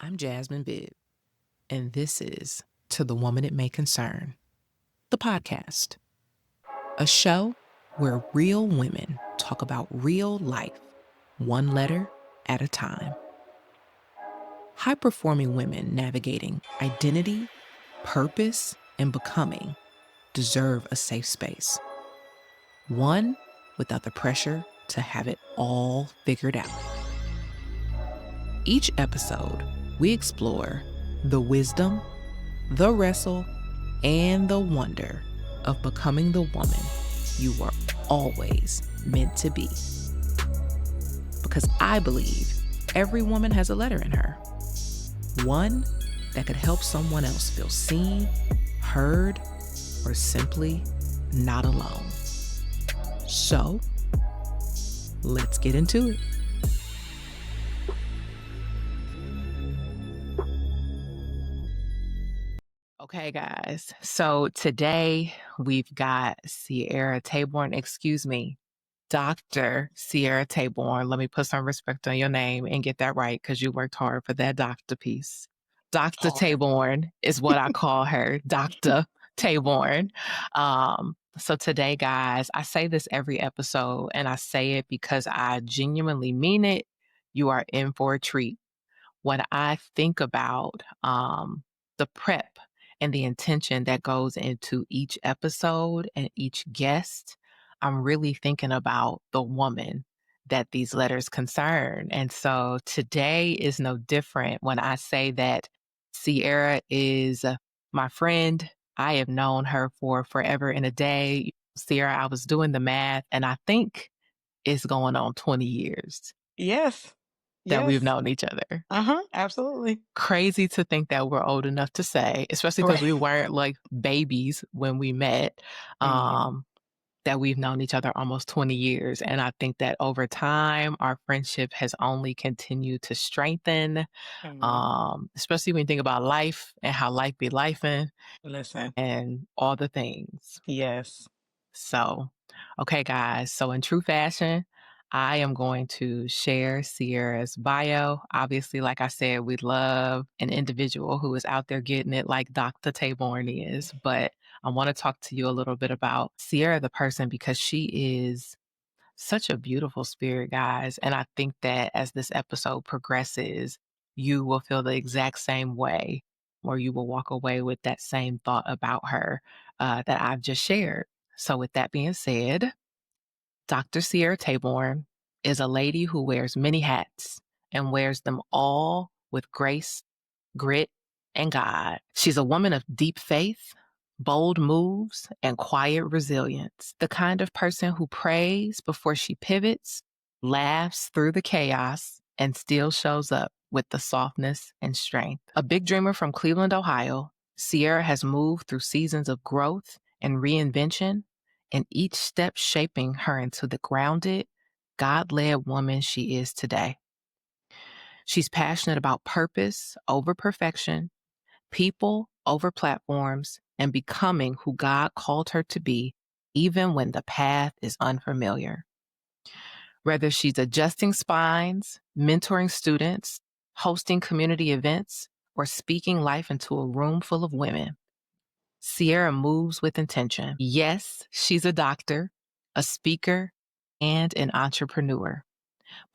I'm Jasmine Bibb, and this is To the Woman It May Concern, the podcast, a show where real women talk about real life, one letter at a time. High-performing women navigating identity, purpose, and becoming deserve a safe space. One without the pressure to have it all figured out. Each episode, we explore the wisdom, the wrestle, and the wonder of becoming the woman you were always meant to be. Because I believe every woman has a letter in her. One that could help someone else feel seen, heard, or simply not alone. So, let's get into it. Okay, guys. So today we've got Sierra Taborn, Dr. Sierra Taborn. Let me put some respect on your name and get that right because you worked hard for that doctor piece. Dr. Taborn is what I call her, Dr. Taborn. So today, guys, I say this every episode and I say it because I genuinely mean it. You are in for a treat. When I think about the prep and the intention that goes into each episode and each guest, I'm really thinking about the woman that these letters concern. And so today is no different when I say that Sierra is my friend. I have known her for forever and a day. Sierra, I was doing the math and I think it's going on 20 years Yes. that we've Yes. known each other. Absolutely. Crazy to think that we're old enough to say, especially because we weren't like babies when we met, that we've known each other almost 20 years. And I think that over time, our friendship has only continued to strengthen, especially when you think about life and how life be lifing Listen. and all the things. Yes. So, okay, guys. So in true fashion, I am going to share Sierra's bio. Obviously, like I said, we love an individual who is out there getting it like Dr. Taborn is. But I want to talk to you a little bit about Sierra, the person, because she is such a beautiful spirit, guys. And I think that as this episode progresses, you will feel the exact same way, or you will walk away with that same thought about her that I've just shared. So with that being said, Dr. Sierra Taborn is a lady who wears many hats and wears them all with grace, grit, and God. She's a woman of deep faith, bold moves, and quiet resilience. The kind of person who prays before she pivots, laughs through the chaos, and still shows up with the softness and strength. A big dreamer from Cleveland, Ohio, Sierra has moved through seasons of growth and reinvention, and each step shaping her into the grounded, God-led woman she is today. She's passionate about purpose over perfection, people over platforms, and becoming who God called her to be, even when the path is unfamiliar. Whether she's adjusting spines, mentoring students, hosting community events, or speaking life into a room full of women, Sierra moves with intention. Yes, she's a doctor, a speaker, and an entrepreneur.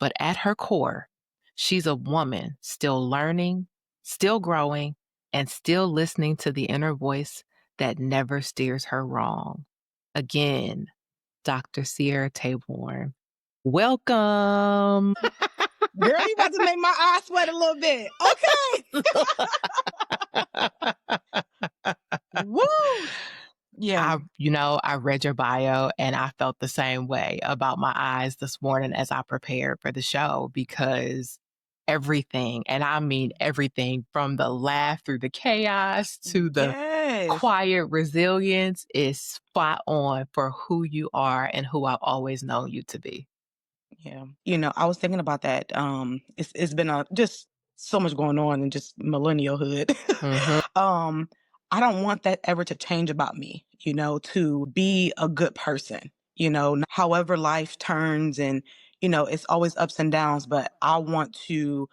But at her core, she's a woman still learning, still growing, and still listening to the inner voice that never steers her wrong. Again, Dr. Sierra Taborn. Welcome. Girl, you about to make my eyes sweat a little bit. Okay. Woo! Yeah. I read your bio and I felt the same way about my eyes this morning as I prepared for the show, because everything, and I mean everything from the laugh through the chaos to the quiet resilience, is spot on for who you are and who I've always known you to be. Yeah. I was thinking about that. It's been just so much going on in just millennialhood. I don't want that ever to change about me, to be a good person, however life turns, and, it's always ups and downs, but I want to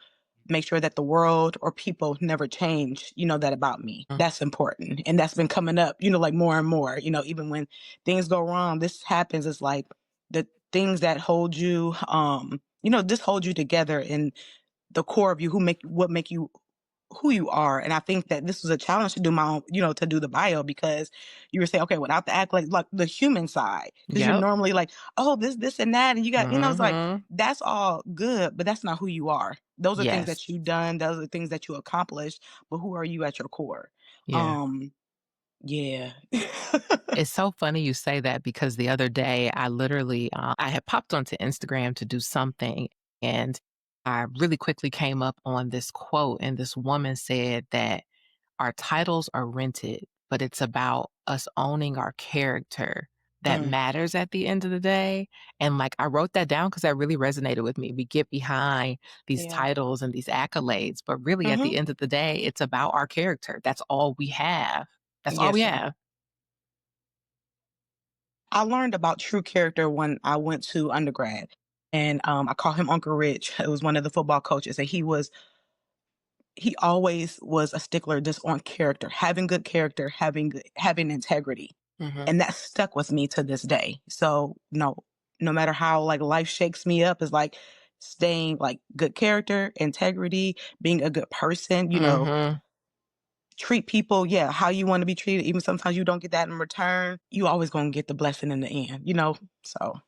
make sure that the world or people never change, that about me. Mm. That's important. And that's been coming up, like more and more, even when things go wrong, this happens. It's like the things that hold you, just hold you together in the core of you, what make you who you are. And I think that this was a challenge to do my own, to do the bio, because you were saying, okay, without the act like the human side, because you're Yep. normally like, oh, this and that. And you got, it's like, Mhm. that's all good, but that's not who you are. Those are things Yes. that you've done. Those are things that you accomplished, but who are you at your core? Yeah. Um, yeah. It's so funny you say that because the other day I literally, I had popped onto Instagram to do something and I really quickly came up on this quote and this woman said that our titles are rented, but it's about us owning our character that Mm, matters at the end of the day. And like I wrote that down because that really resonated with me. We get behind these yeah. titles and these accolades, but really at Hmm. the end of the day, it's about our character. That's all we have. That's all we Yes, have. I learned about true character when I went to undergrad. And I call him Uncle Rich. It was one of the football coaches, and he always was a stickler just on character, having integrity, Mhm. and that stuck with me to this day. So no matter how like life shakes me up, is like staying like good character, integrity, being a good person. Mhm. Treat people, yeah, how you want to be treated. Even sometimes you don't get that in return, you always gonna get the blessing in the end. So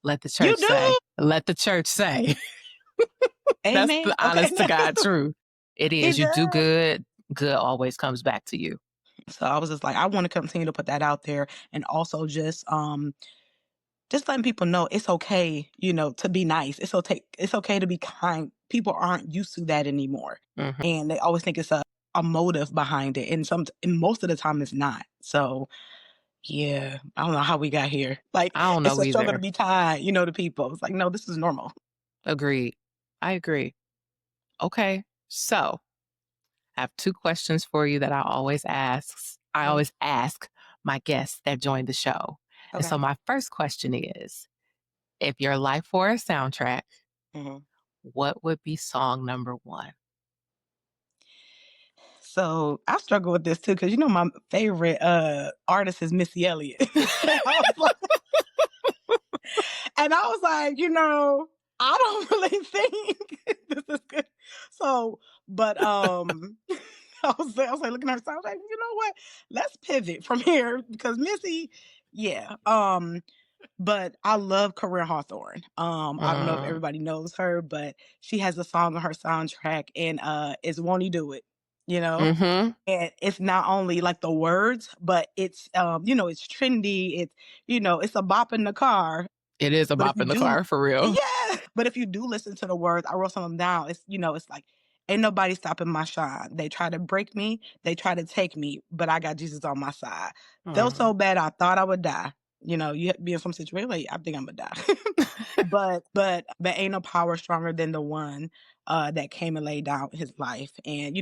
Let the you church say. do. Let the church say. That's the Amen. Okay. honest to God truth. It He is. You do does. good, good always comes back to you. So I was just like, I want to continue to put that out there, and also just letting people know it's okay, to be nice. It's okay to be kind. People aren't used to that anymore. Mhm. And they always think it's a motive behind it. And most of the time it's not. So yeah, I don't know how we got here. Like, I don't it's know a struggle to either. be kind, to people. It's like, no, this is normal. Agreed. I agree. Okay. So I have 2 questions for you that I Mhm. always ask my guests that join the show. And Okay. so my first question is, if your life were a soundtrack, Mhm. what would be song number 1? So I struggle with this too, because my favorite artist is Missy Elliott. and I was like, and I was like, I don't really think this is good. So, but I was like looking at her, so I was like, you know what? Let's pivot from here, because Missy, yeah. But I love Corinne Hawthorne. I don't know if Mm. everybody knows her, but she has a song on her soundtrack, and it's "Won't You Do It?" You know, Mhm. and it's not only like the words, but it's trendy. It's a bop in the car. It is a But if bop you in the do, car for real. yeah. But if you do listen to the words, I wrote some of them down. It's like, ain't nobody stopping my shine. They try to break me, they try to take me, but I got Jesus on my side. Felt Mm. so bad, I thought I would die. You be in some situation like, I think I'm gonna die. but ain't no power stronger than the one that came and laid down his life. And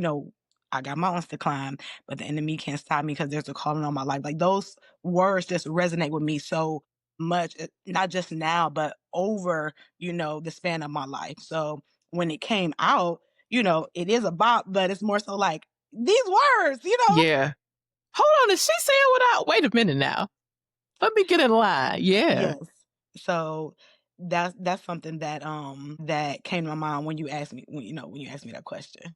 I got mountains to climb, but the enemy can't stop me, because there's a calling on my life. Like, those words just resonate with me so much, not just now, but over, the span of my life. So when it came out, it is a bop, but it's more so like these words. Yeah. Hold on, is she saying without wait a minute now. Let me get in line. Yeah. Yes. So that's something that came to my mind when you asked me that question.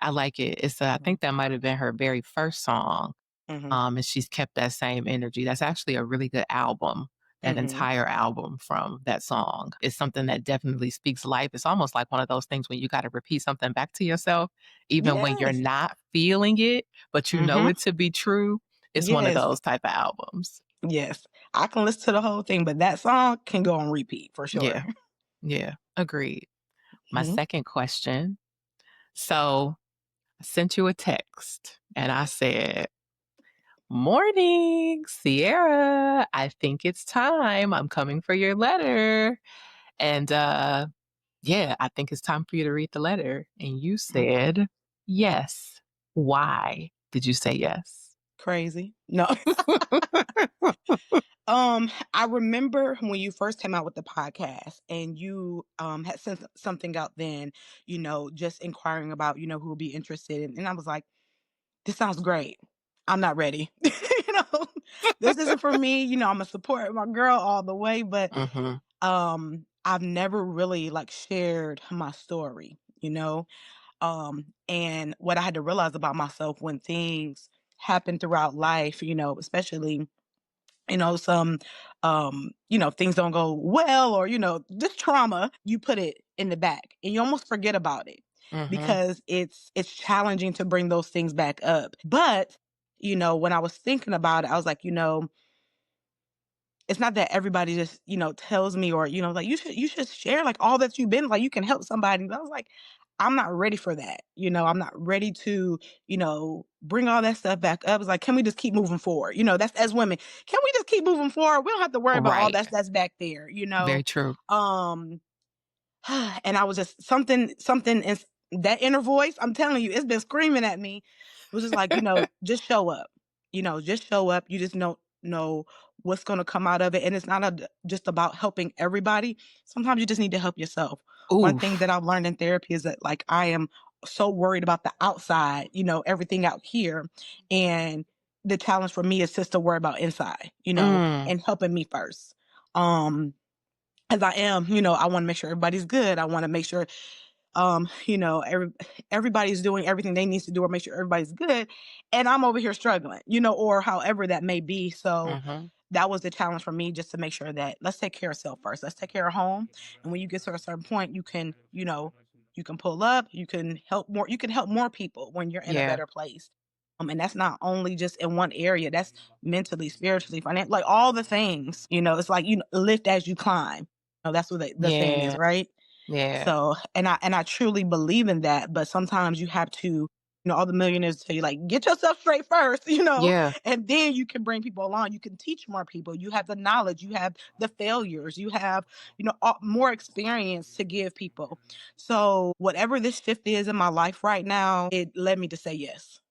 I like it. I Mhm. think that might have been her very first song. Mhm. And she's kept that same energy. That's actually a really good album. That Mhm. entire album from that song is something that definitely speaks life. It's almost like one of those things when you got to repeat something back to yourself, even when you're Yes. not feeling it, but you know Mhm. it to be true. It's one of Yes. those type of albums. Yes. I can listen to the whole thing, but that song can go on repeat for sure. Yeah. Yeah. Agreed. My Mhm. second question. So I sent you a text and I said, Morning, Sierra. I think it's time. I'm coming for your letter. And yeah, I think it's time for you to read the letter. And you Mhm. said, yes. Why did you say yes? Crazy. No. I remember when you first came out with the podcast and you had sent something out then, just inquiring about, who would be interested and I was like, this sounds great. I'm not ready. you know, this isn't for me. I'm a support my girl all the way, but Mhm. I've never really like shared my story, and what I had to realize about myself when things happen throughout life, especially some things don't go well or this trauma, you put it in the back and you almost forget about it Mhm. because it's challenging to bring those things back up. But when I was thinking about it, I was like, it's not that everybody just, tells me or, like you should share like all that you've been like you can help somebody. But I was like, I'm not ready for that. I'm not ready to, bring all that stuff back up. It's like, can we just keep moving forward? That's as women. Can we just keep moving forward? We don't have to worry about all Right. that's back there. Very true. Um and I was just something in that inner voice, I'm telling you, it's been screaming at me. It was just like, just show up. Just show up. You just don't know what's going to come out of it. And it's not just about helping everybody. Sometimes you just need to help yourself. One thing Oof. that I've learned in therapy is that like I am so worried about the outside, everything out here. And the challenge for me is just to worry about inside, Mm. and helping me first. Um as I am, I want to make sure everybody's good. I want to make sure, everybody's doing everything they need to do or make sure everybody's good. And I'm over here struggling, or however that may be. So Mhm. that was the challenge for me just to make sure that let's take care of self first. Let's take care of home. And when you get to a certain point, you can pull up, you can help more people when you're in a Yeah. better place. And that's not only just in one area, that's mentally, spiritually, financially, like all the things, it's like you lift as you climb. That's what the saying is, Yeah. right? Yeah. So, and I truly believe in that, but sometimes you have to, all the millionaires tell you like, get yourself straight first, Yeah. and then you can bring people along. You can teach more people. You have the knowledge, you have the failures, you have, more experience to give people. So, whatever this shift is in my life right now, it led me to say yes.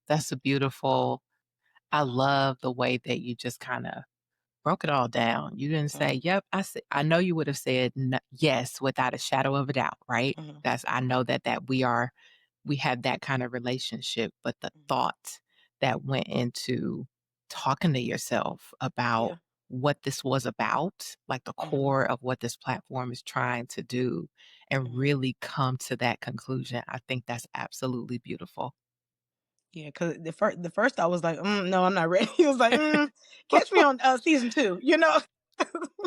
That's a beautiful I love the way that you just kinda broke it all down. You didn't say, Mhm, "Yep." I know you would have said yes without a shadow of a doubt, right? mhm, I know that we have that kind of relationship, but the mhm. thought that went into talking to yourself about Yeah. what this was about, like the Mhm, core of what this platform is trying to do, and mhm. really come to that conclusion, I think that's absolutely beautiful. Yeah, cause the first I was like, no, I'm not ready. He was like, catch me on season two.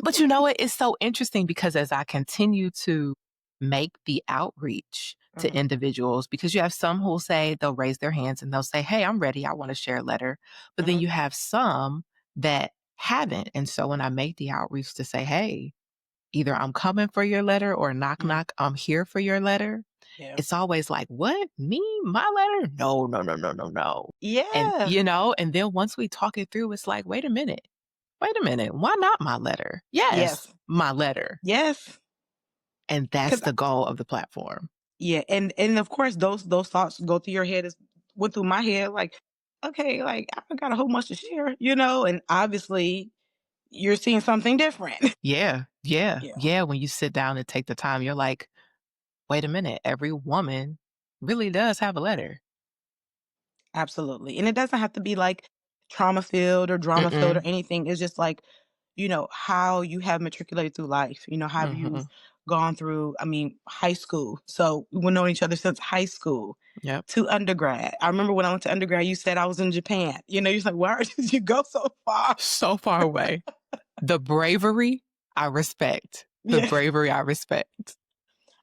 But you know what? It's so interesting because as I continue to make the outreach to Mhm, individuals, because you have some who'll say they'll raise their hands and they'll say, "Hey, I'm ready. I want to share a letter." But then mhm, you have some that haven't. And so when I make the outreach to say, "Hey, either I'm coming for your letter or knock, mhm. knock, I'm here for your letter," Yeah. it's always like, "What? Me? My letter? No, no, no, no, no, no." And, Yeah. and then once we talk it through, it's like, wait a minute. Wait a minute, why not my letter? Yes, Yes. my letter. Yes. And that's 'Cause the goal of the platform. yeah, and of course those thoughts go through your head as went through my head like, okay, like I got a whole bunch to share, and obviously you're seeing something different. Yeah, yeah, Yeah. yeah. When you sit down and take the time, you're like, wait a minute, every woman really does have a letter. Absolutely. And it doesn't have to be like trauma filled or drama filled or Mm-mm. anything. It's just like, how you have matriculated through life, how you've Mm-hmm. gone through, I mean, high school. So we've known each other since high school Yep. to undergrad. I remember when I went to undergrad, you said I was in Japan. You're like, where did you go so far? So far away. The bravery I respect. The Yeah. bravery I respect.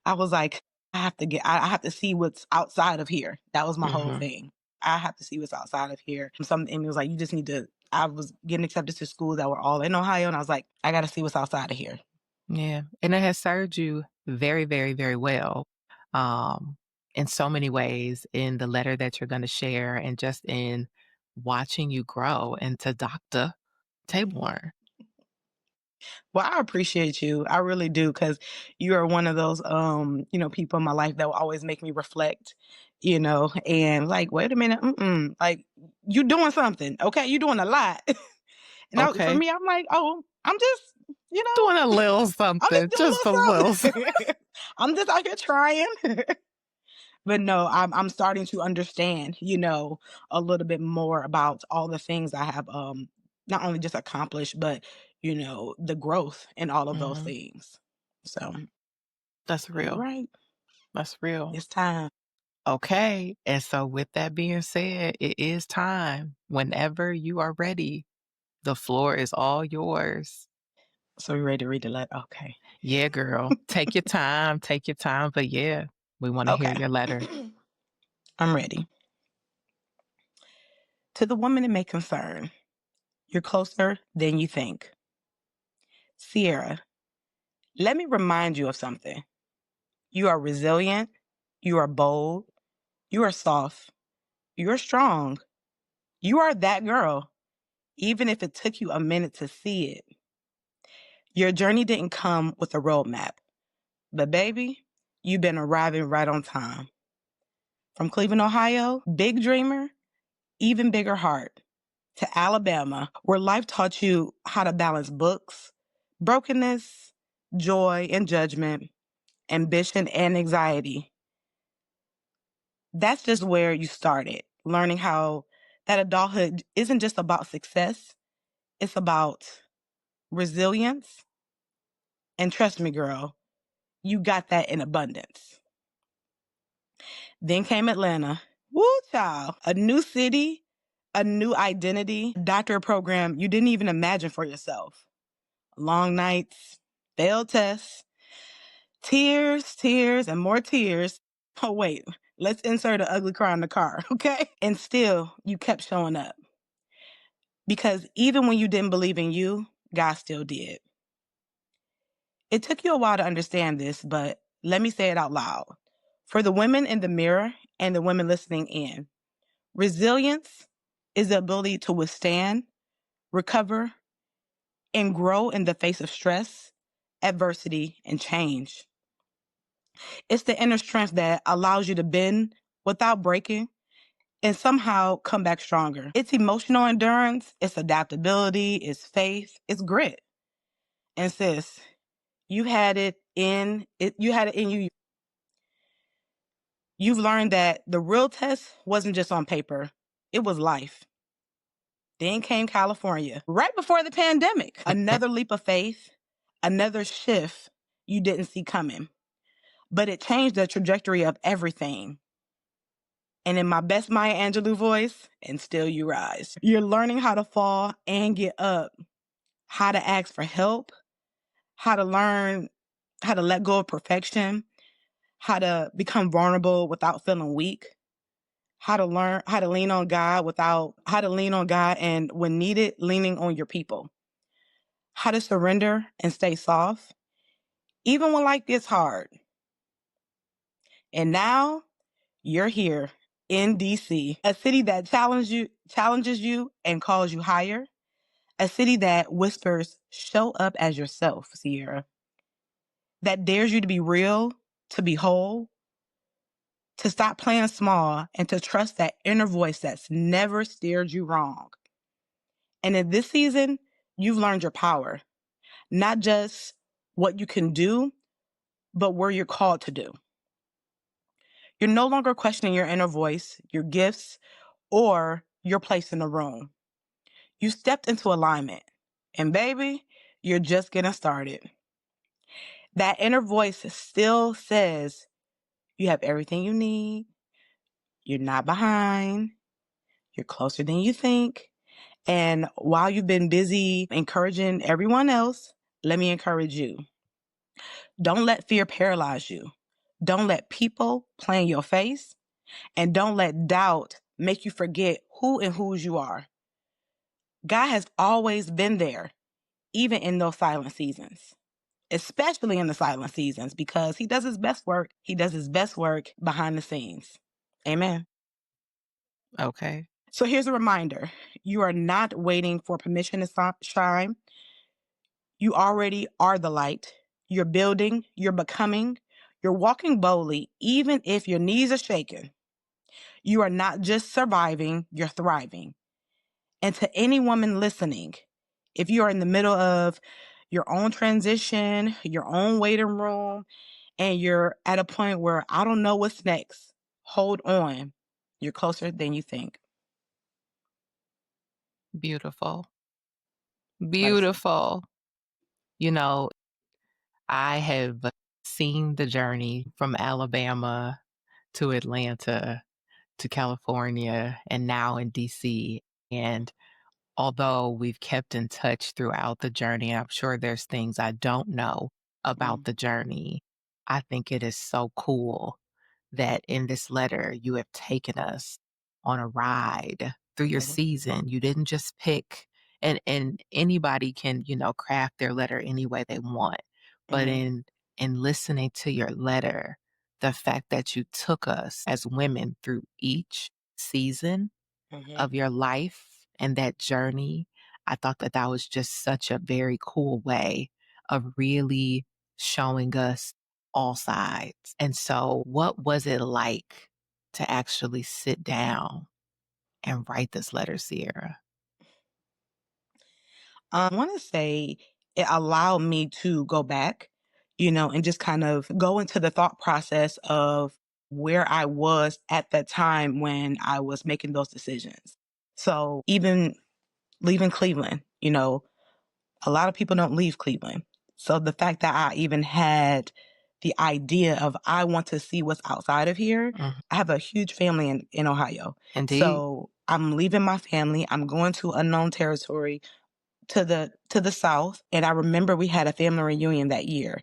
I was like, I have to see what's outside of here. That was my whole Mm-hmm. thing. I have to see what's outside of here. Something and it was like, you just need to I was getting accepted to schools that were all in Ohio and I was like, I gotta see what's outside of here. Yeah. And it has served you very, very, very well. Um, in so many ways in the letter that you're going to share and just in watching you grow into Dr. Taborn. Well, I appreciate you. I really do, because you are one of those people in my life that will always make me reflect, and like, wait a minute, like you doing something. Okay, you doing a lot. For Okay. me, I'm like, oh, I'm just, you know, Doing a little I'm just something, doing just a a little. little something. I'm just out here trying. But no, I'm starting to understand, a little bit more about all the things I have not only just accomplished, but the growth in all of those Mhm. things. So That's you're real. right. That's real. It's time. Okay. And so, with that being said, it is time. Whenever you are ready, the floor is all yours. So you ready to read the letter? Okay. Yeah, girl. Take your time. Take your time. But yeah, we want to hear Okay. your letter. I'm ready. To the woman it may concern, you're closer than you think. Sierra, let me remind you of something. You are resilient. You are bold. You are soft. You're strong. You are that girl, even if it took you a minute to see it. Your journey didn't come with a roadmap, but baby, you've been arriving right on time. From Cleveland, Ohio, big dreamer, even bigger heart, to Alabama, where life taught you how to balance books, brokenness, joy and judgment, ambition and anxiety. That's just where you started, learning how that adulthood isn't just about success, it's about resilience. And trust me, girl, you got that in abundance. Then came Atlanta. Woo, child. A new city, a new identity, doctorate program you didn't even imagine for yourself. Long nights, failed tests, tears, and more tears. Oh, wait, let's insert an ugly cry in the car, okay? And still, you kept showing up. Because even when you didn't believe in you, God still did. It took you a while to understand this, but let me say it out loud. For the women in the mirror and the women listening in, resilience is the ability to withstand, recover, and grow in the face of stress, adversity, and change. It's the inner strength that allows you to bend without breaking and somehow come back stronger. It's emotional endurance, it's adaptability, it's faith, it's grit. And sis, you had it in you. You've learned that the real test wasn't just on paper, it was life. Then came California, right before the pandemic. Another leap of faith, another shift you didn't see coming. But it changed the trajectory of everything. And in my best Maya Angelou voice, and still you rise. You're learning how to fall and get up, how to ask for help, how to learn how to let go of perfection, how to become vulnerable without feeling weak, how to learn how to lean on God and when needed, leaning on your people, how to surrender and stay soft, even when life gets hard. And now you're here in DC, a city that challenges you and calls you higher, a city that whispers, show up as yourself, Sierra, that dares you to be real, to be whole, to stop playing small, and to trust that inner voice that's never steered you wrong. And in this season, you've learned your power, not just what you can do, but where you're called to do. You're no longer questioning your inner voice, your gifts, or your place in the room. You stepped into alignment. And baby, you're just getting started. That inner voice still says you have everything you need. You're not behind. You're closer than you think. And while you've been busy encouraging everyone else, let me encourage you. Don't let fear paralyze you. Don't let people play in your face. And don't let doubt make you forget who and whose you are. God has always been there, even in those silent seasons, especially in the silent seasons, because he does his best work. He does his best work behind the scenes. Amen. Okay. So here's a reminder. You are not waiting for permission to shine. You already are the light. You're building, you're becoming, you're walking boldly, even if your knees are shaking. You are not just surviving, you're thriving. And to any woman listening, If you are in the middle of your own transition, your own waiting room, and you're at a point where I don't know what's next, hold on. You're closer than you think. Beautiful. That's Beautiful. You know, I have seen the journey from Alabama to Atlanta to California and now in DC. And although we've kept in touch throughout the journey, and I'm sure there's things I don't know about mm, the journey, I think it is so cool that in this letter you have taken us on a ride through your mhm, season. You didn't just pick and anybody can, craft their letter any way they want. But mhm, in listening to your letter, the fact that you took us as women through each season mhm, of your life and that journey, I thought that that was just such a very cool way of really showing us all sides. And so, what was it like to actually sit down and write this letter, Sierra? I want to say it allowed me to go back, and just kind of go into the thought process of where I was at that time when I was making those decisions. So even leaving Cleveland, a lot of people don't leave Cleveland. So the fact that I even had the idea of I want to see what's outside of here. Mhm. I have a huge family in Ohio. Indeed. So I'm leaving my family. I'm going to unknown territory to the South, and I remember we had a family reunion that year,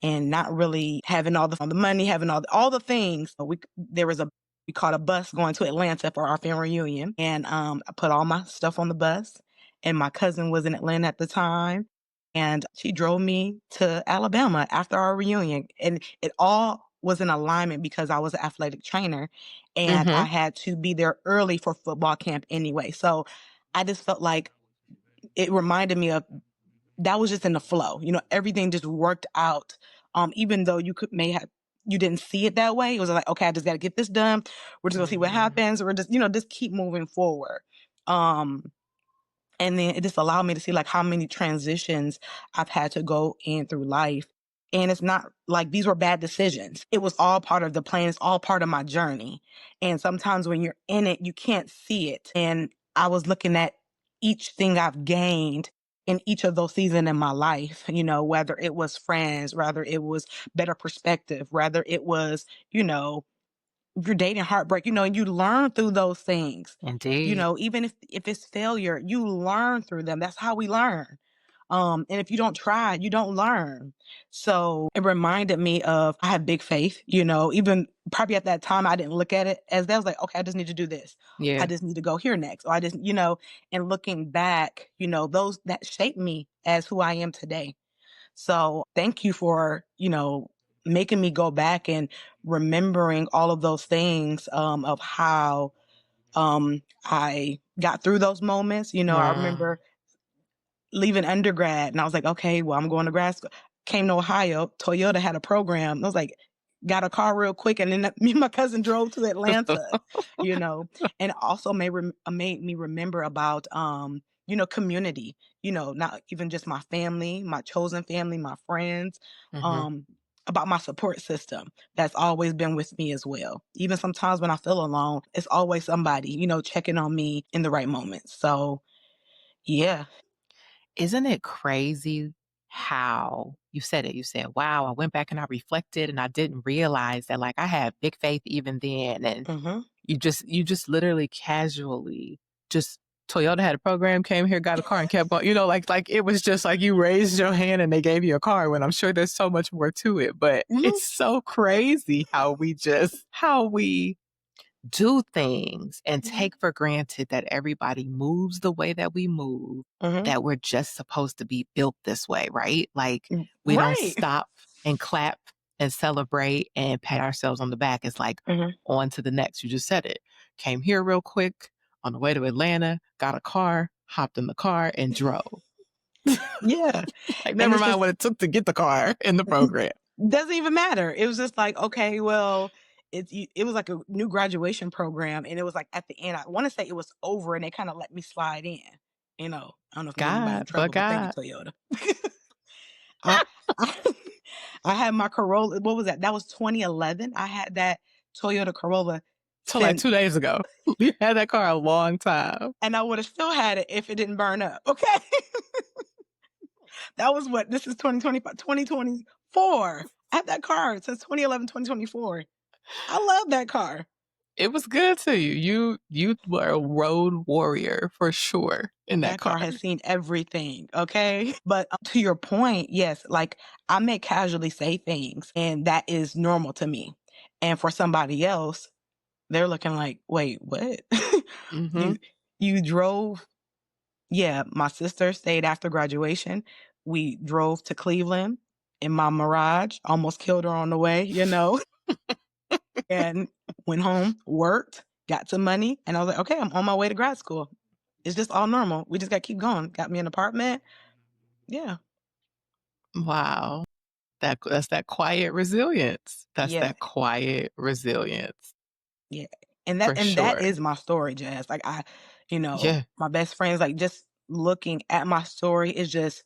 and not really having all the money, having all the things. We caught a bus going to Atlanta for our family reunion, and I put all my stuff on the bus, and my cousin was in Atlanta at the time, and she drove me to Alabama after our reunion, and it all was in alignment because I was an athletic trainer, and I Mhm. had to be there early for football camp anyway. So I just felt like it reminded me of that was just in the flow. Everything just worked out. Even though you didn't see it that way. It was like, okay, I just got to get this done. We're just gonna see what happens. We're just keep moving forward. Um, and then it just allowed me to see like how many transitions I've had to go in through life. And it's not like these were bad decisions. It was all part of the plan. It's all part of my journey. And sometimes when you're in it, you can't see it. And I was looking at each thing I've gained in each of those seasons in my life, whether it was friends, whether it was better perspective, whether it was, if you're dating heartbreak, and you learn through those things. Indeed. Even if it's failure, you learn through them. That's how we learn. And if you don't try, you don't learn. So it reminded me of I have big faith, even probably at that time I didn't look at it as that. I was like, okay, I just need to do this. I Yeah. just need to go here next. Or I just, and looking back, those that shaped me as who I am today. So thank you for, making me go back and remembering all of those things of how I got through those moments. I Mm. remember leaving undergrad and I was like, okay, well, I'm going to grad school. Came to Ohio, Toyota had a program. I was like, got a car real quick. And then me and my cousin drove to Atlanta, you know, and it also made me remember about, community, not even just my family, my chosen family, my friends, Mhm. um, about my support system that's always been with me as well. Even sometimes when I feel alone, it's always somebody, checking on me in the right moments. So yeah. Isn't it crazy how you said it? You said, "Wow, I went back and I reflected and I didn't realize that like I had big faith even then." And Hmm. you just literally casually just Toyota had a program, came here, got a car and kept on, like it was just like you raised your hand and they gave you a car when I'm sure there's so much more to it. But Hmm. it's so crazy how we do things and Mhm, take for granted that everybody moves the way that we move, mhm. that we're just supposed to be built this way, right? Like we don't Right. stop and clap and celebrate and pat ourselves on the back. It's like Mhm. on to the next. You just said it. Came here real quick on the way to Atlanta, got a car, hopped in the car and drove. Yeah, Like and never it's mind just what it took to get the car in the program. doesn't even matter. It was just like, okay, well, it was like a new graduation program, and it was like at the end, I wanna say it was over, and they kinda let me slide in, you know? I don't know if I'm getting anybody God, in but trouble, but thank you, God. Toyota. I I I had my Corolla. What was that? That was 2011. I had that Toyota Corolla Till like since, 2 days ago. You had that car a long time. and I would have still had it if it didn't burn up. Okay. That was what, this is 2025, 2024. I had that car since 2011, 2024. I love that car. It was good to you. You were a road warrior for sure in that That car. car has seen everything, okay? But to your point, yes, like I may casually say things and that is normal to me. And for somebody else, they're looking like, "Wait, what?" You Mhm. you drove. Yeah, my sister stayed after graduation. We drove to Cleveland in my Mirage, almost killed her on the way, and went home, worked, got some money, and I was like, "Okay, I'm on my way to grad school." It's just all normal. We just gotta keep going. Got me an apartment. Yeah. Wow. That's that quiet resilience. That's Yeah. that quiet resilience Yeah. And that for and that sure. is my story, Jazz. Like Yeah. my best friends, like just looking at my story is just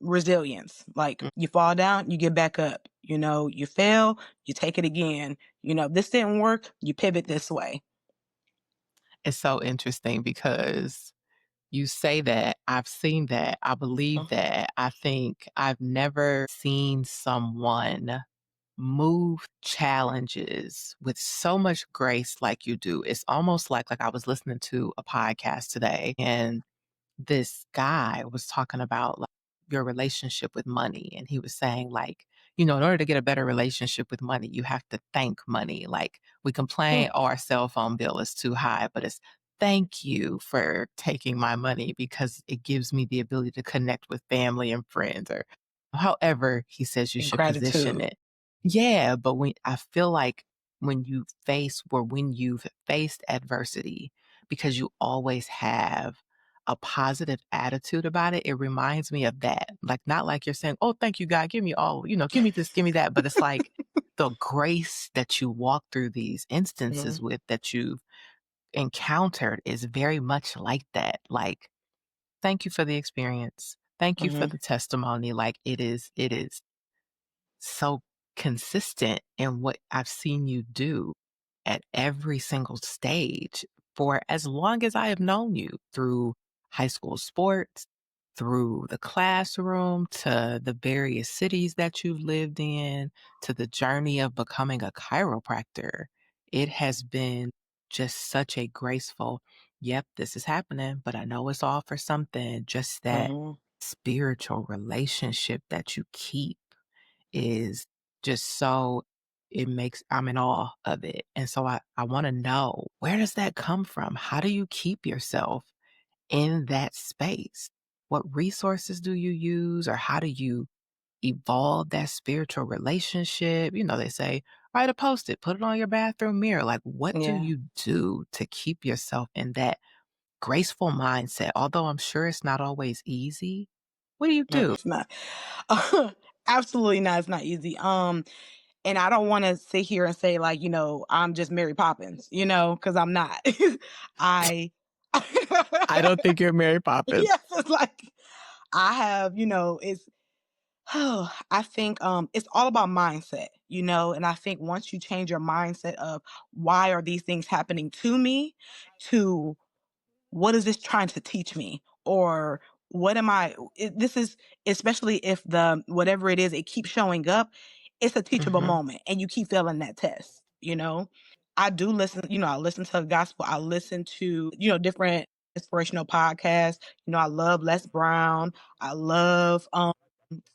resilience. Like Mm. you fall down, you get back up. You fail, you take it again. This didn't work, you pivot this way. It's so interesting because you say that, I've seen that, I believe Mhm. that. I think I've never seen someone move challenges with so much grace like you do. It's almost like I was listening to a podcast today and this guy was talking about like your relationship with money and he was saying like in order to get a better relationship with money you have to thank money. Like we complain, Mm, oh, our cell phone bill is too high, but it's thank you for taking my money because it gives me the ability to connect with family and friends, or however he says you and should position gratitude. it. Yeah, but when I feel like when you've faced adversity, because you always have a positive attitude about it, it reminds me of that. Like, not like you're saying, "Oh, thank you, God. Give me all, give me this, give me that." But it's like the grace that you walk through these Mhm, instances with that you've encountered is very much like that. Like, thank you for the experience. Thank you for mhm, the testimony. Like, it is so consistent in what I've seen you do at every single stage for as long as I have known you, through high school sports, through the classroom, to the various cities that you've lived in, to the journey of becoming a chiropractor. It has been just such a graceful, yep, this is happening, but I know it's all for something. Just that mhm, spiritual relationship that you keep is just so, it makes, I'm in awe of it. And so I want to know, where does that come from? How do you keep yourself in that space? What resources do you use, or how do you evolve that spiritual relationship? They say, write a post it, put it on your bathroom mirror. Like, what do yeah. you do to keep yourself in that graceful mindset? Although I'm sure it's not always easy. What do you No, do? it's not. Absolutely not. It's not easy. And I don't want to sit here and say like, I'm just Mary Poppins, because I'm not. I I don't think you're Mary Poppins. yes, it's like I have, it's I think it's all about mindset, and I think once you change your mindset of why are these things happening to me, to what is this trying to teach me, or what am this is, especially if the whatever it is, it keeps showing up, it's a teachable Mhm. moment and you keep failing that test. I do listen, I listen to the gospel, I listen to different inspirational podcasts. I love Les Brown, I love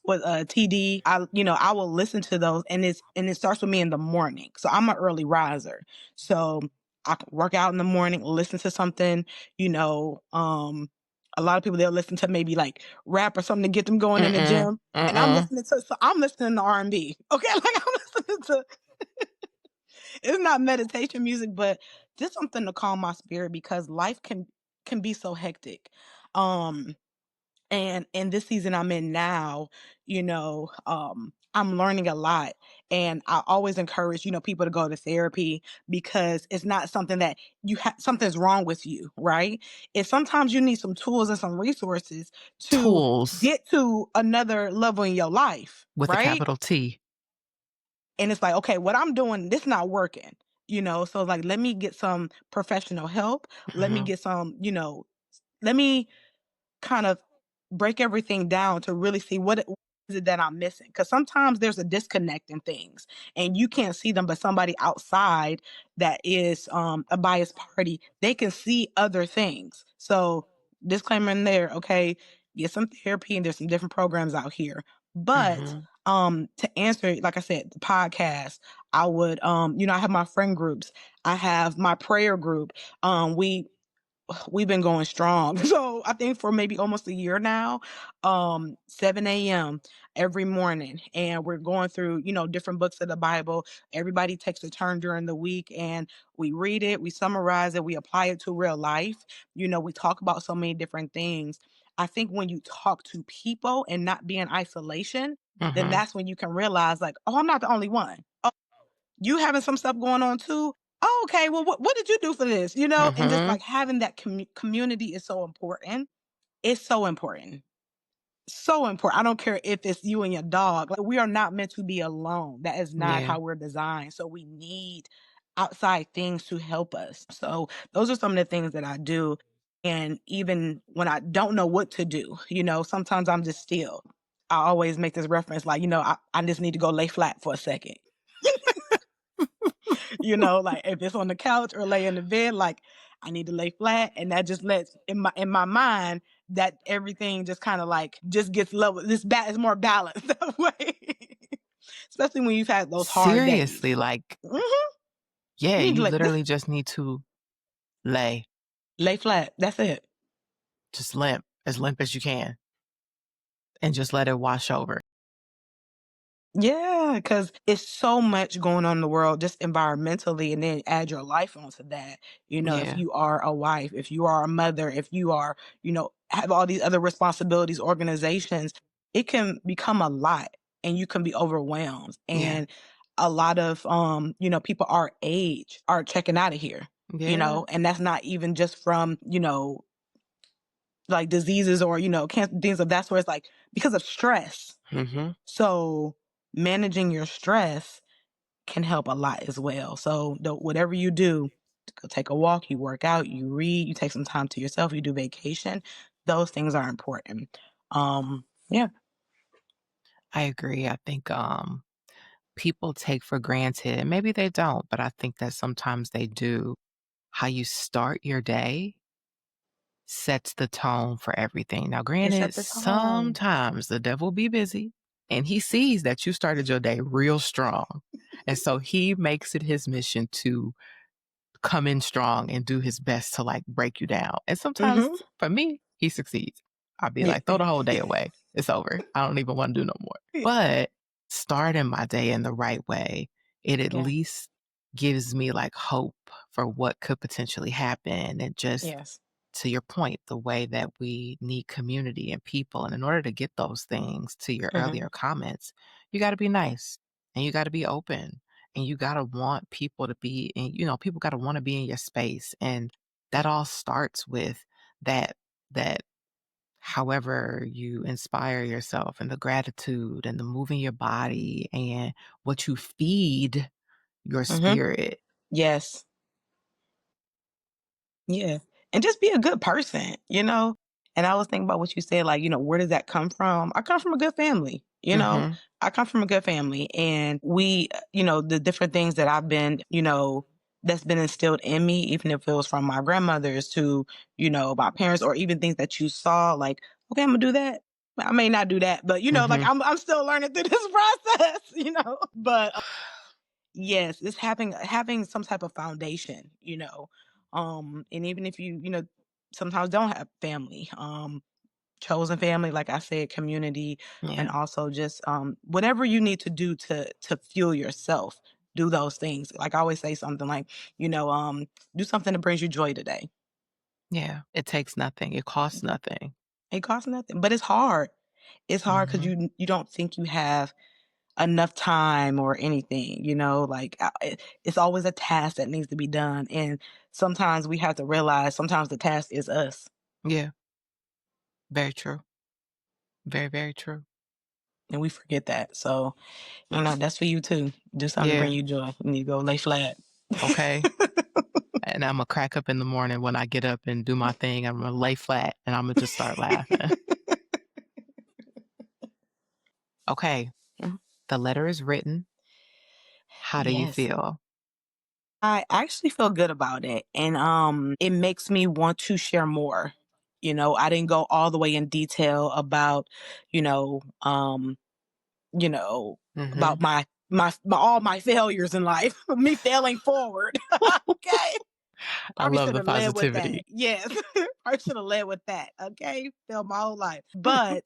with TD. I will listen to those, and it starts with me in the morning. So I'm an early riser. So I can work out in the morning, listen to something, you know, um a lot of people, they'll listen to maybe like rap or something to get them going in the Mm-mm, gym. And mm-mm. I'm listening to R&B. Okay? Like I'm listening to, it's not meditation music, but just something to calm my spirit because life can be so hectic. Um and in this season I'm in now, I'm learning a lot. And I always encourage, people to go to therapy because it's not something that something's wrong with you, right? It's sometimes you need some tools and some resources to Tools get to another level in your life, with a right? capital T. And it's like, okay, what I'm doing, this not working, So like, let me get some professional help. Let me Mhm. get some, let me kind of break everything down to really see what is it that I'm missing. Because sometimes there's a disconnect in things and you can't see them, but somebody outside that is a biased party, they can see other things. So disclaimer in there, okay, get some therapy and there's some different programs out here. But Mhm. to answer, like I said, the podcast, I would I have my friend groups, I have my prayer group. We've been going strong. So I think for maybe almost a year now, 7 a.m. every morning. And we're going through, different books of the Bible. Everybody takes a turn during the week and we read it, we summarize it, we apply it to real life. We talk about so many different things. I think when you talk to people and not be in isolation, then Mhm. that's when you can realize, like, oh, I'm not the only one. Oh, you having some stuff going on too? Oh, okay. Well, what did you do for this? And just Mhm. like having that community is so important. It's so important. So important. I don't care if it's you and your dog. Like, we are not meant to be alone. That is not Yeah. how we're designed. So we need outside things to help us. So those are some of the things that I do. And even when I don't know what to do, sometimes I'm just still. I always make this reference like, I just need to go lay flat for a second. Like if it's on the couch or lay in the bed, like I need to lay flat, and that just lets in my mind that everything just kind of like just gets level. Is more balanced that way, especially when you've had those hard Seriously, days. like, hmm yeah, You need to you like just literally just need to lay, lay flat. That's it. just limp as you can, and just let it wash over. Yeah, because it's so much going on in the world just environmentally, and then add your life onto that. If Yeah. you are a wife, if you are a mother, if you are, have all these other responsibilities, organizations, it can become a lot and you can be overwhelmed. Yeah. And a lot of, people our age are checking out of here, Yeah. and that's not even just from, like diseases or, cancer, things of that sort. It's like because of stress. Mhm. So managing your stress can help a lot as well. So whatever you do, go take a walk, you work out, you read, you take some time to yourself, you do vacation. Those things are important. Yeah. I agree. I think, people take for granted, and maybe they don't, but I think that sometimes they do, how you start your day sets the tone for everything. Now, It granted, set the tone. sometimes the devil be busy and he sees that you started your day real strong. And so he makes it his mission to come in strong and do his best to like break you down. And sometimes Mm-hmm. for me, he succeeds. I'll be Yeah. like, throw the whole day away. It's over. I don't even want to do no more. But starting my day in the right way, it at Yeah. least gives me like hope for what could potentially happen. And just Yes. to your point, the way that we need community and people. And in order to get those things, to your Mm-hmm. earlier comments, you got to be nice and you got to be open and you got to want people to be in, people got to want to be in your space. And that all starts with that, however you inspire yourself and the gratitude and the moving your body and what you feed your Mm-hmm. spirit. Yes. Yeah. And just be a good person. And I was thinking about what you said, like, where does that come from? I come from a good family. Hmm. I come from a good family. And we, the different things that I've been, that's been instilled in me, even if it was from my grandmothers to, my parents, or even things that you saw, like, okay, I'm gonna do that. I may not do that, but like Hmm. I'm still learning through this process. But yes, it's having some type of foundation. And even if you sometimes don't have family, chosen family, like I said, community, and Yeah. also just whatever you need to do to fuel yourself, do those things. Like I always say something like, do something that brings you joy today. Yeah. It takes nothing. It costs nothing. It costs nothing, but it's hard. It's hard because Hmm. you don't think you have enough time or anything, like it's always a task that needs to be done. And sometimes we have to realize sometimes the task is us, Yeah, very true. Very, very true. and we forget that. So, that's for you too. Do something to bring Yeah, you joy. You need to go lay flat. okay. And Imma crack up in the morning when I get up and do my thing. Imma lay flat, and Imma just start laughing. Okay, Mhm. the letter is written. How do you Yes. feel? I actually feel good about it, and it makes me want to share more. I didn't go all the way in detail about, you know, um, you know, about Mhm. my all my failures in life, me failing forward. Okay, I probably love should the have led with that. positivity. Yes, probably should have led with that. Okay, failed my whole life, but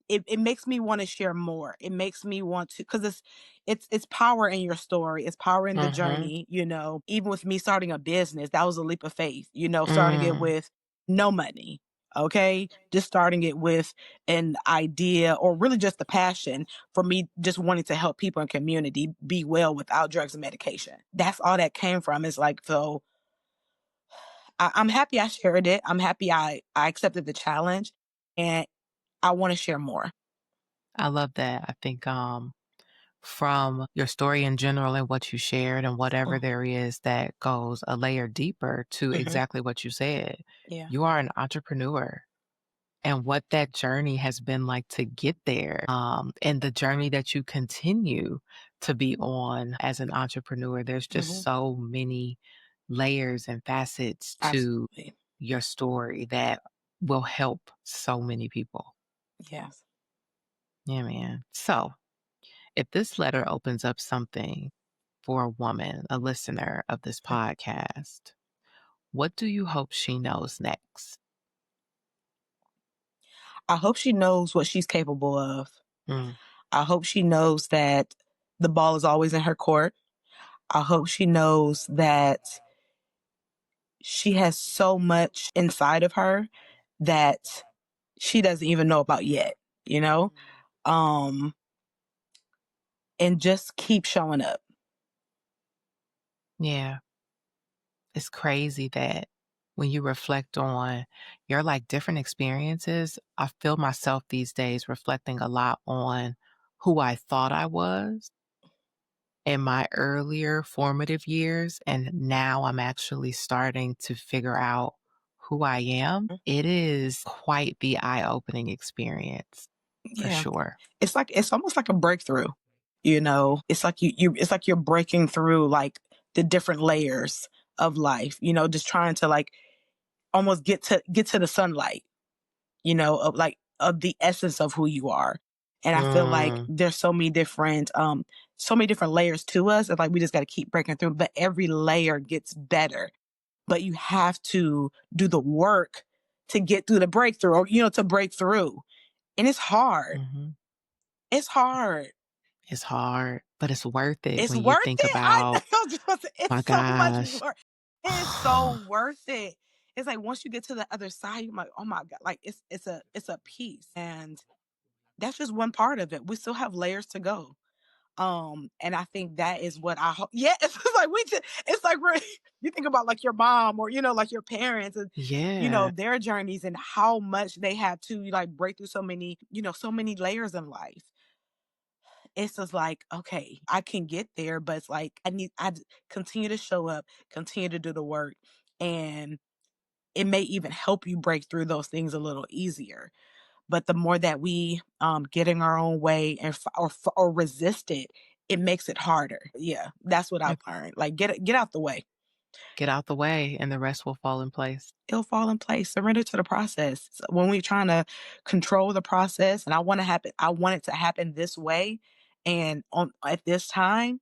it makes me want to share more. It makes me want to, because it's power in your story. It's power in the Mhm. journey. Even with me starting a business, that was a leap of faith. Starting it Mm. with no money. Okay, just starting it with an idea, or really just the passion for me, just wanting to help people in community be well without drugs and medication. That's all that came from. It's like, so I'm happy I shared it. I'm happy I accepted the challenge, and I want to share more. I love that. I think, from your story in general and what you shared and whatever there is that goes a layer deeper to Mhm. exactly what you said, Yeah. you are an entrepreneur. And what that journey has been like to get there, and the journey that you continue to be on as an entrepreneur, there's just Mhm. so many layers and facets to Absolutely. your story that will help so many people. Yes. Yeah, man. So, if this letter opens up something for a woman, a listener of this Okay. podcast, what do you hope she knows next? I hope she knows what she's capable of. Mm, I hope she knows that the ball is always in her court. I hope she knows that she has so much inside of her that she doesn't even know about yet, you know? Um, and just keep showing up. yeah. It's crazy that when you reflect on your like different experiences, I feel myself these days reflecting a lot on who I thought I was in my earlier formative years. And now I'm actually starting to figure out who I am. It is quite the eye opening experience for Yeah. sure. It's almost like a breakthrough, you know? It's like it's like you're breaking through like the different layers of life, just trying to like almost get to the sunlight, of the essence of who you are. And I feel like Mm, there's so many different layers to us. It's like we just got to keep breaking through, but every layer gets better. But you have to do the work to get through the breakthrough, or to break through. And it's hard. mhm. It's hard. It's hard, but it's worth it It's when you worth think it. I about, know. It's my so much gosh. work. It's so worth it. It's like once you get to the other side, you're like, oh my God, like it's a piece. And that's just one part of it. We still have layers to go. And I think that is what I hope. Yeah, it's just like it's like you think about like your mom, or like your parents, and Yeah. their journeys and how much they have to like break through so many layers in life. It's just like, okay, I can get there, but it's like continue to show up, continue to do the work, and it may even help you break through those things a little easier. But the more that we get in our own way and or resist it, it makes it harder. Yeah, that's what I've Yep. learned. Like get out the way. Get out the way and the rest will fall in place. It'll fall in place. Surrender to the process. So when we're trying to control the process, and I want it to happen this way, and on at this time,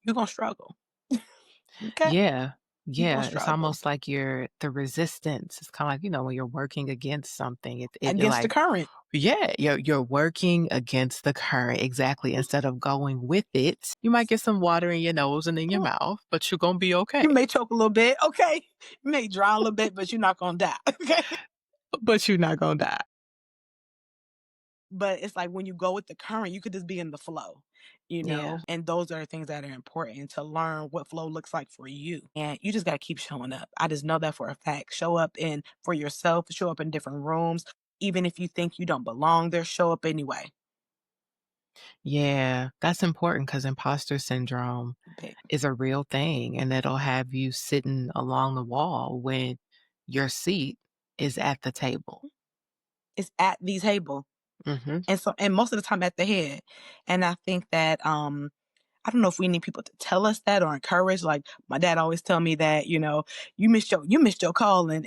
you're gonna struggle. Okay, Yeah. you're gonna Yeah. It's struggle almost like the resistance. It's kind of like, when you're working against something, you're against the like, current. yeah, you're working against the current. Exactly. Instead of going with it, you might get some water in your nose and in your mouth, but you're going to be okay. You may choke a little bit. Okay, you may drown a little bit, but you're not gonna die. Okay. But you're not going to die. but it's like when you go with the current, you could just be in the flow, Yeah. and those are things that are important to learn what flow looks like for you. And you just got to keep showing up. I just know that for a fact. Show up in for yourself, show up in different rooms. Even if you think you don't belong there, show up anyway. Yeah, that's important because imposter syndrome Big. is a real thing, and it'll have you sitting along the wall when your seat is at the table. It's at the table. Mhm. And most of the time at the head. And I think that I don't know if we need people to tell us that or encourage. Like my dad always tell me that, you missed your call and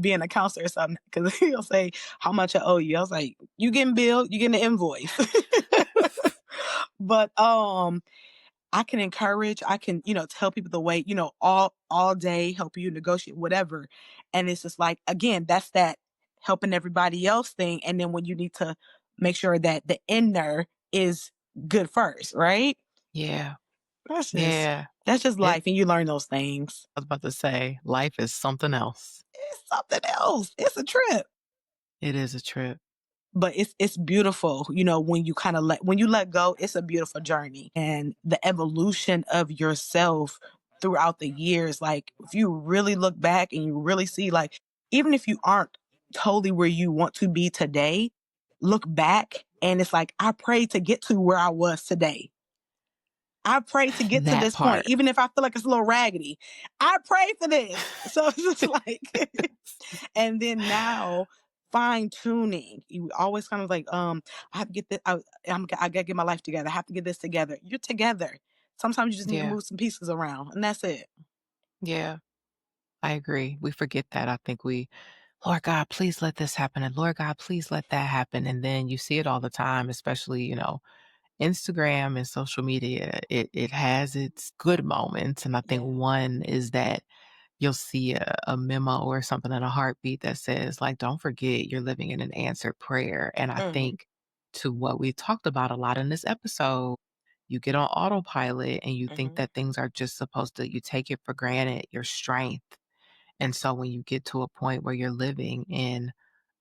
being a counselor or something. Cause he'll say how much I owe you. I was like, you getting billed, you getting the invoice. But I can encourage, I can, tell people the way, all day, help you negotiate, whatever. And it's just like, again, that's that helping everybody else thing. And then when you need to make sure that the inner is good first, right? Yeah, That's just yeah. that's just It life, and you learn those things. I was about to say, life is something else. It's something else. It's a trip. It is a trip. But it's beautiful, when you let go, it's a beautiful journey. And the evolution of yourself throughout the years, like if you really look back and you really see, like, even if you aren't totally where you want to be today, look back and it's like, I prayed to get to where I was today. I pray to get to That this point, part. even if I feel like it's a little raggedy. I pray for this. So it's just like, and then now fine tuning. You always kind of like, I have to get this. I gotta get my life together. I have to get this together. You're together. Sometimes you just need to Yeah, move some pieces around, and that's it. yeah. I agree. We forget that. I think Lord God, please let this happen, and Lord God, please let that happen, and then you see it all the time, especially, Instagram and social media. It has its good moments, and I think Yeah. one is that you'll see a memo or something in a heartbeat that says, like, "Don't forget you're living in an answered prayer," and I Hmm. think to what we talked about a lot in this episode, you get on autopilot and you think Hmm. that things are just supposed to you take it for granted, your strength, and so when you get to a point where you're living in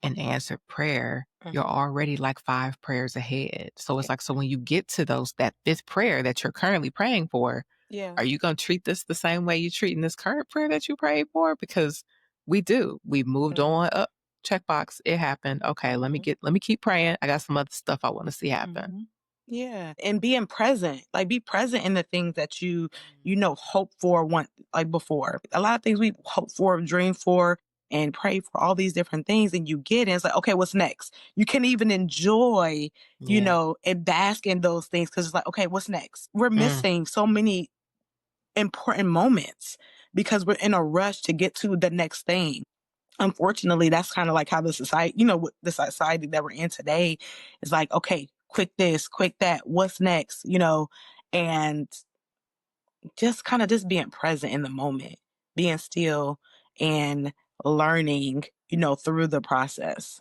an answered prayer, you're Hmm. already like 5 prayers ahead. So Yeah. it's like, so when you get to that 5th prayer that you're currently praying for, Yeah. are you gonna treat this the same way you treating this current prayer that you prayed for? Because we do. We've moved Hmm. on up, checkbox, it happened. Okay, let me keep praying. I got some other stuff I wanna see happen. Hmm. Yeah, and being present, like be present in the things that you Mm. hope for, want, like before. A lot of things we hope for, dream for, and pray for all these different things, and you get it. It's like, okay, what's next? You can even enjoy, Yeah. and bask in those things because it's like, okay, what's next? We're Mm, missing so many important moments because we're in a rush to get to the next thing. Unfortunately, that's kind of like how the society, what the society that we're in today is like, okay, quick this, quick that, what's next, and just kind of just being present in the moment, being still and learning, through the process.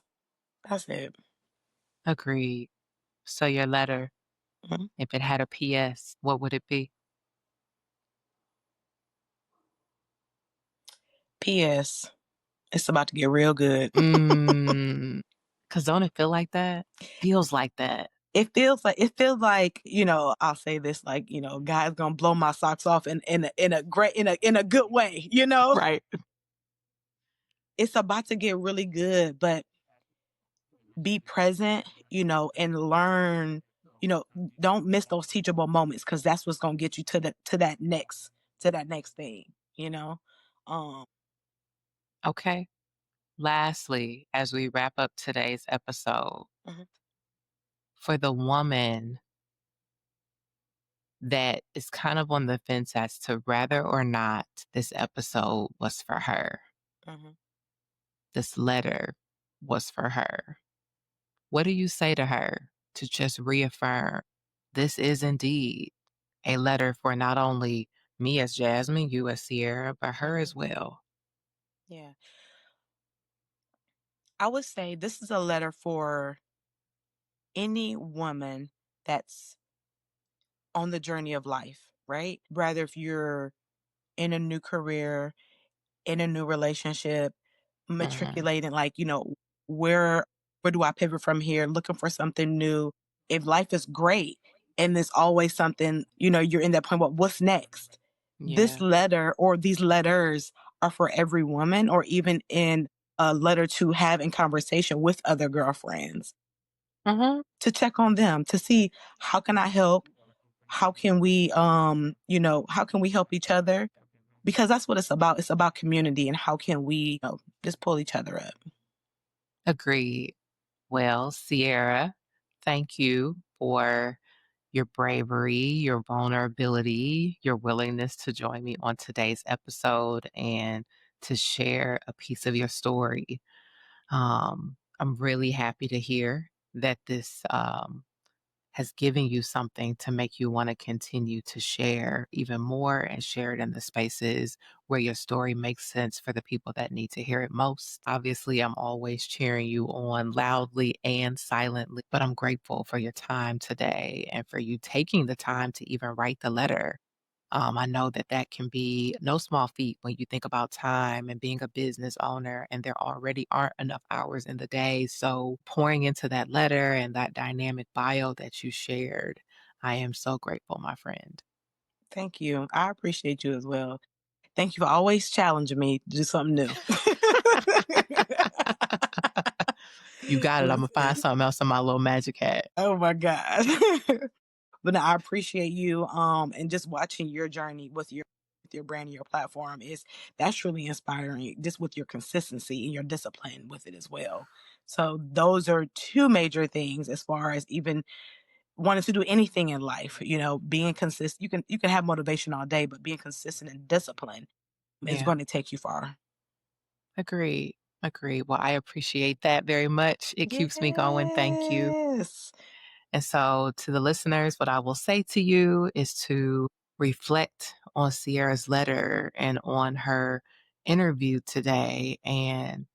That's it. agreed. So your letter, Mhm. if it had a PS, what would it be? P.S. It's about to get real good. Mm. 'Cause don't it feel like that? Feels like that. It feels like, I'll say this, like, God's gonna blow my socks off in a great in a good way, Right. It's about to get really good, but be present, and learn, you know, don't miss those teachable moments because that's what's gonna get you to that next thing, you know? Um Okay. Lastly, as we wrap up today's episode, Mhm. for the woman that is kind of on the fence as to whether or not this episode was for her, Mhm. this letter was for her, what do you say to her to just reaffirm this is indeed a letter for not only me as Jasmine, you as Sierra, but her Mhm. as well? Yeah. I would say this is a letter for any woman that's on the journey of life, right? Rather if you're in a new career, in a new relationship, Mhm. matriculating, like, where where do I pivot from here, looking for something new. If life is great and there's always something, you're in that point, what's next? This Yeah. letter or these letters are for every woman, or even in a letter to have in conversation with other girlfriends Mhm. to check on them, to see how can I help? How can we, how can we help each other? Because that's what it's about. It's about community and how can we, just pull each other up. Agreed. Well, Sierra, thank you for your bravery, your vulnerability, your willingness to join me on today's episode and to share a piece of your story. I'm really happy to hear that this has given you something to make you want to continue to share even more and share it in the spaces where your story makes sense for the people that need to hear it most. Obviously, I'm always cheering you on loudly and silently, but I'm grateful for your time today and for you taking the time to even write the letter. I know that that can be no small feat when you think about time and being a business owner, and there already aren't enough hours in the day. So, pouring into that letter and that dynamic bio that you shared, I am so grateful, my friend. Thank you. I appreciate you as well. Thank you for always challenging me to do something new. You got it. I'm going to find Listen, something else in my little magic hat. oh my God. But no, I appreciate you, and just watching your journey with your brand and your platform that's really inspiring, just with your consistency and your discipline with it as well. So those are two major things as far as even wanting to do anything in life, being consistent. You can have motivation all day, but being consistent and disciplined is Yeah, going to take you far. agreed. Agreed. Well, I appreciate that very much. It keeps me going. Thank you. Yes. And so, to the listeners, what I will say to you is to reflect on Sierra's letter and on her interview today and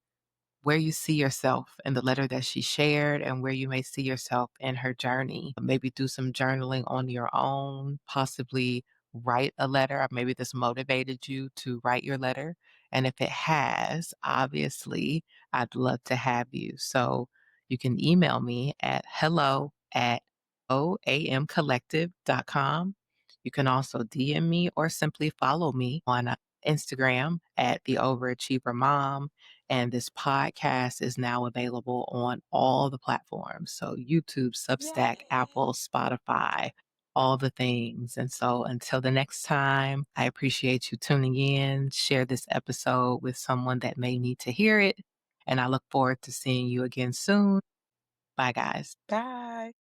where you see yourself in the letter that she shared and where you may see yourself in her journey. Maybe do some journaling on your own, possibly write a letter, or maybe this motivated you to write your letter. And if it has, obviously, I'd love to have you. So you can email me at hello@oamcollective.com. You can also DM me or simply follow me on Instagram at the Overachiever Mom, and this podcast is now available on all the platforms. So YouTube, Substack, Yay. Apple, Spotify, all the things. And so until the next time, I appreciate you tuning in. Share this episode with someone that may need to hear it. And I look forward to seeing you again soon. Bye, guys. Bye.